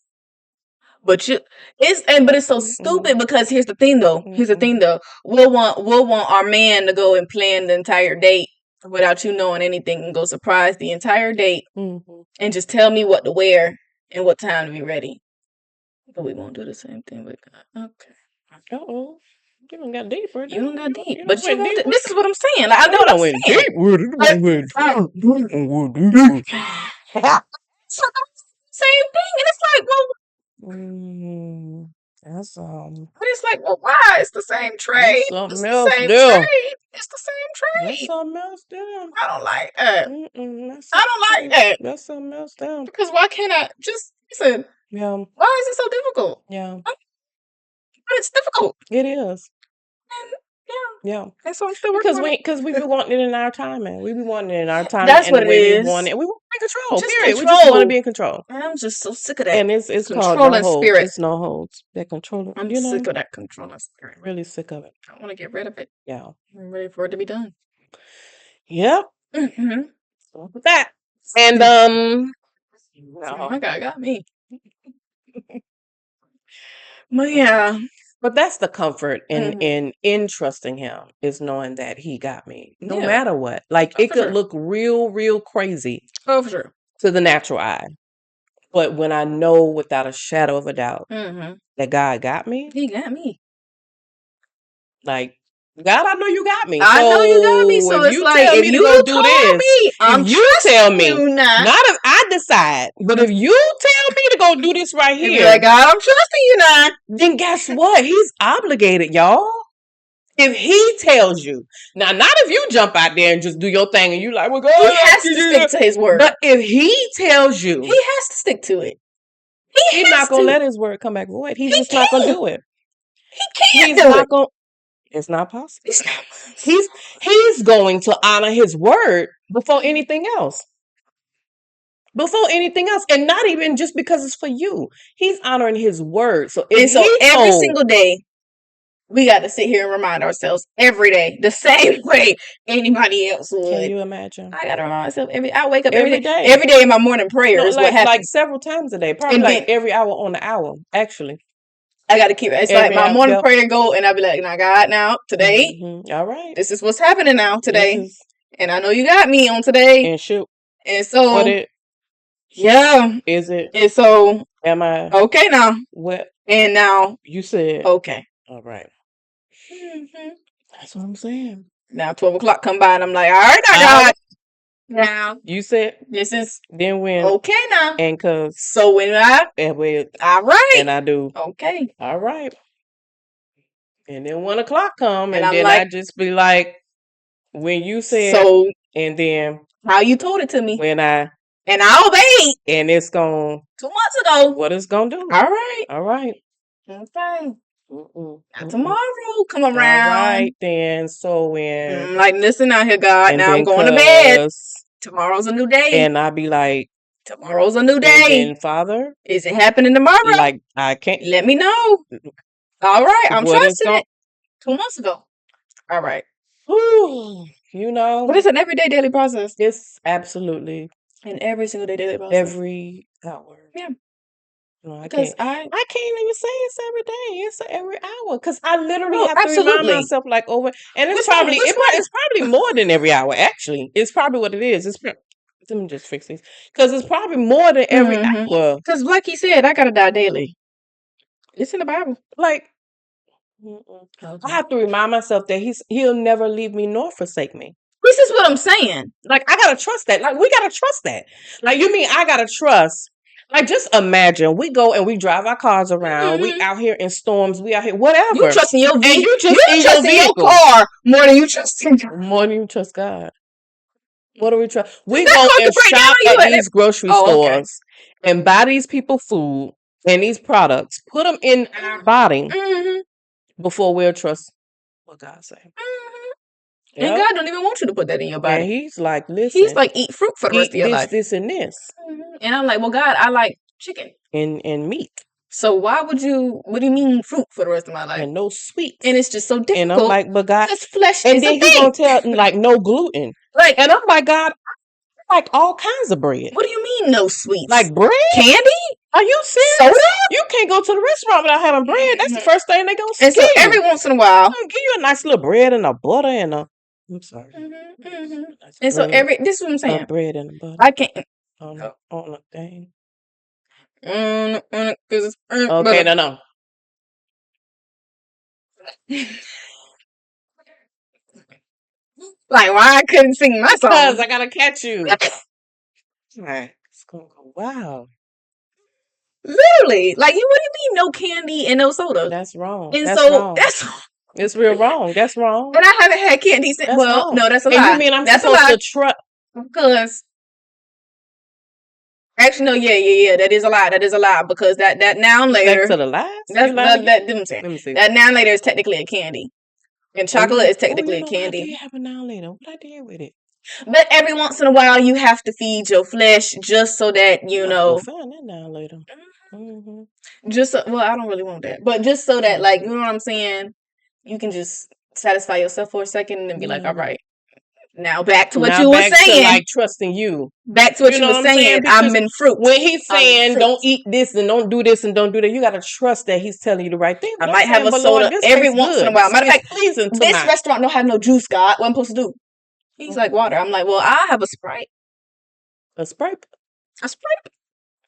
but it's so stupid because here's the thing though. We'll want our man to go and plan the entire date without you knowing anything and go surprise the entire date and just tell me what to wear and what time to be ready. But we won't do the same thing with God. Okay. Uh-oh. You don't got deeper. You don't got deep. You But done you went won't. deeper. This is what I'm saying. Like, I know what I'm went saying. deep with it. Like, Went so same thing. And it's like, well, That's but it's like, well, why? It's the same trade. It's something the else same there. trade. It's the same That's trade. something else there. I don't like that. That's I don't like that. That's something else there. Because why can't I just listen? Yeah, Why is it so difficult? yeah, But it's difficult. it is. And Yeah, and so I'm still working on it. because we be wanting it in our timing. We be wanting it in our timing. That's and what the it way is. We want it. We want to be in control. Just Period. We just want control. to be in control. And I'm just so sick of that. And it's called no controlling holds. spirit. It's no holds. That controller. I'm You know, sick of that controlling spirit. really sick of it. I want to get rid of it. Yeah. I'm ready for it to be done. Yep. Mm-hmm. So with that. And Oh no. my God, got me. But yeah. But that's the comfort Mhm. in trusting him, is knowing that he got me no Yeah. matter what. Like Oh, it for could sure. look real crazy Oh, for sure. to the natural eye. But when I know without a shadow of a doubt Mm-hmm. that God got me, He got me. like, God, I know you got me. I know you got me. So if it's you like, tell if me to you go do call this, me, I'm if you tell trusting me, you now. not if I decide, but if you tell me to go do this right And be here, like, God, I'm trusting you now. then guess what? He's obligated, y'all. If he tells you. Now, not if you jump out there and just do your thing and you like, well, God, He has to stick to his word. But if he tells you, He has to stick to it. He's not going to let his word come back void. He's just not going to do it. He can't He's do not it. going. It's not possible. It's not. He's going to honor his word before anything else. Before anything else, and not even just because it's for you. He's honoring his word. So if And so every single day, we got to sit here and remind ourselves every day the same way anybody else would. Can you imagine? I got to remind myself I wake up every day. Every day in my morning prayers. What happens? Like several times a day, probably And like then- every hour on the hour. Actually, I got to keep it. It's Every like my hour, morning yep. prayer go, and I'll be like, "Now, God, now today, All right. this is what's happening now today, This is- and I know you got me on today, and shoot, and so what it yeah, is it? and so Am I okay now, what and now you said? okay." All right. Mhm. That's what I'm saying. Now 12 o'clock come by, and I'm like, "All right, now, God, now You said this is then when okay now." and cause So when I and with all right, and I do okay, all right. And then 1 o'clock come And and I'm then like- I just be like, when you said so and then how you told it to me, when I and I obeyed and it's gonna 2 months ago. what it's gonna do. All right, All right. okay. Mm-mm. Now tomorrow come All around. right then. So when I'm like, listen out here, God. and Now I'm then going to bed. 'cause- Tomorrow's a new day. and I be like, Tomorrow's a new and day. then Father, Is it happening tomorrow? like I can't. Let me know. All right, I'm What is trusting gon- it. 2 months ago. All right. Whew, you know, But it's an everyday daily process. it's absolutely An every single day daily process. every hour. Yeah. No, I Because can't. I can't even say it's every day. It's every hour because I literally No, have to remind absolutely. myself like over, and it's Which one- probably which one? it's probably more than every hour. Actually, it's probably what it is. Let me just fix these because it's probably more than every Mhm. hour. Because like he said, I got to die daily. It's in the Bible. Like I have to remind myself that he'll never leave me nor forsake me. We said is what I'm saying. Like, I gotta trust that. Like, we gotta trust that. Like, you mean I gotta trust? Like, just imagine we go and we drive our cars around. We out here in storms. We out here, whatever. You trusting your vehicle. you just in your trusting your vehicle car more than you trusting. more than you trust God. What do we trust? We that go cost and to break down shop or you at at these grocery Oh, okay. stores and buy these people food and these products, put them in our body Mhm. before we'll trust what God say. Mhm. Yep. And God don't even want you to put that in your And body. He's like, He's listen, like, eat fruit for the rest eat of your this, life. this, and this, And I'm like, well, God, I like chicken. and meat, So why would you? What do you mean fruit for the rest of my life? and no sweets. And it's just so difficult. And I'm like, but God, because flesh and is then a He thing. gonna tell like no gluten. Like, And I'm like, God, I like all kinds of bread. what do you mean no sweets? Like bread? candy? Are you serious? Soda? You can't go to the restaurant without having bread. That's the first thing they gonna And so give you. every once in a while, They'll give you a nice little bread and a butter and a. I'm sorry. Nice and so bread, this is what I'm saying. bread and a butter I can't. on a thing. Because Okay, no. Like, why I couldn't sing my song? Because I gotta catch you. Right. It's gonna go. Wow. Literally, like, what do you mean no candy and no soda? That's wrong. And That's so wrong. that's It's real wrong. That's wrong. and I haven't had candy since. That's Well, wrong. no, that's a And lie. you mean I'm that's supposed a lie to trust? because actually, no, yeah, that is a lie. That is a lie because that noun later. Back to the lies. That's You lying? that. I'm saying Let me see. that noun later is technically a candy, and chocolate is technically a I candy. did have a now later. What I did with it? But every once in a while, you have to feed your flesh just so that you know. Find that now later. Mm-hmm. Just so, well, I don't really want that, but just so that, like, you know what I'm saying, you can just satisfy yourself for a second and then be like, all right, now back to what you were saying. Like trusting you. Back to what you were saying. I'm in fruit. When He's saying don't eat this and don't do this and don't do that, you gotta trust that He's telling you the right thing. I might have a soda every once in a while. Matter of fact, pleasing to this restaurant don't have no juice, God. What I'm supposed to do? He's like water. I'm like, well, I have a Sprite. A Sprite? A Sprite?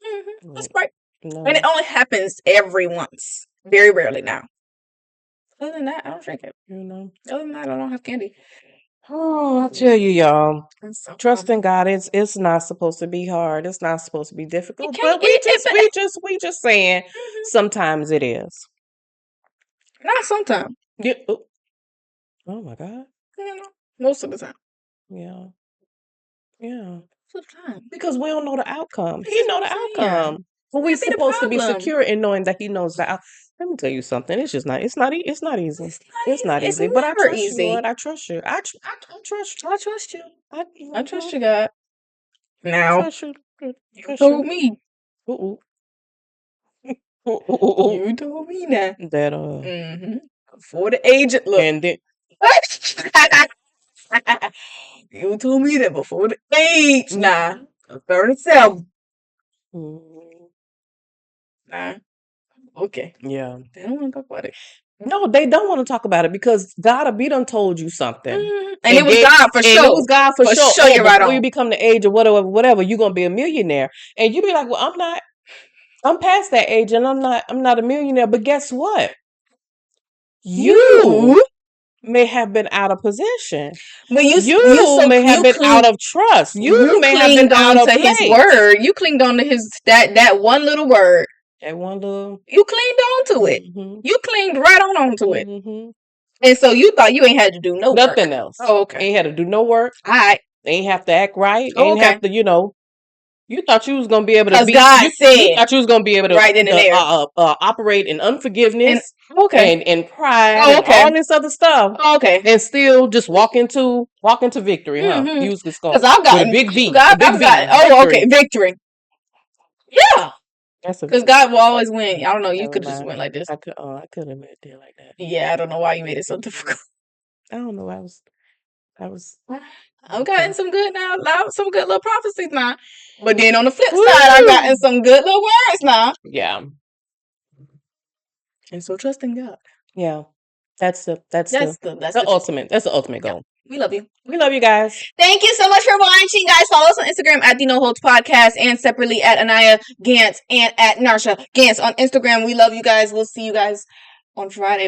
Mm-hmm. A Sprite. No. And it only happens every once. Very rarely now. Other than that, I don't drink it. You know. Other than that, I don't have candy. Oh, I tell you, y'all. So trusting God, it's not supposed to be hard. It's not supposed to be difficult. But we just saying sometimes it is. Not sometimes. Yeah. Oh my God. Most of the time. Yeah. Yeah. Most of the time. Because we don't know the outcome. He know the outcome. But we're supposed to be secure in knowing that He knows the outcome. Let me tell you something. It's just not. It's not easy. It's not easy. But I trust you, Lord. I trust you. I trust you. I trust you. I trust you, God. God. Now, trust you. You told me. You told me that. That before the age. Look. And then. You told me that before the age. Nah. 37. Nah. Okay. Yeah. They don't want to talk about it. No, they don't want to talk about it because God be done told you something. And it was God for sure. It was God for sure. You're right on. Before you become the age of whatever, you're gonna be a millionaire. And you be like, well, I'm not. I'm past that age, and I'm not a millionaire. But guess what? You may have been out of position. But you may have been out of trust. You may have been out of his word. You clinged on to his that one little word. That one little. You clinged on to it. Mm-hmm. You clinged right on to it. Mm-hmm. And so you thought you ain't had to do nothing else. Oh, okay. Ain't had to do no work. All right. Ain't have to act right. Oh, ain't have to, You thought you was gonna be able to. God said. You thought you was gonna be able to. Right in there. Operate in unforgiveness. And pride. And all this other stuff. Okay. And still just walk into victory, huh? Use this call. Because I've got a big V. Victory. Yeah. Because God will always win. I don't know. You could just went like this. I could have made it like that. Yeah, I don't know why you made it so difficult. I don't know. I'm getting some good now. Some good little prophecies now. But then on the flip side, I got in some good little words now. Yeah. And so trusting God. Yeah. That's the ultimate. That's the ultimate goal. We love you. We love you guys. Thank you so much for watching, guys. Follow us on Instagram at The No Holds Podcast and separately at Anaya Gantz and at Narsha Gantz on Instagram. We love you guys. We'll see you guys on Friday.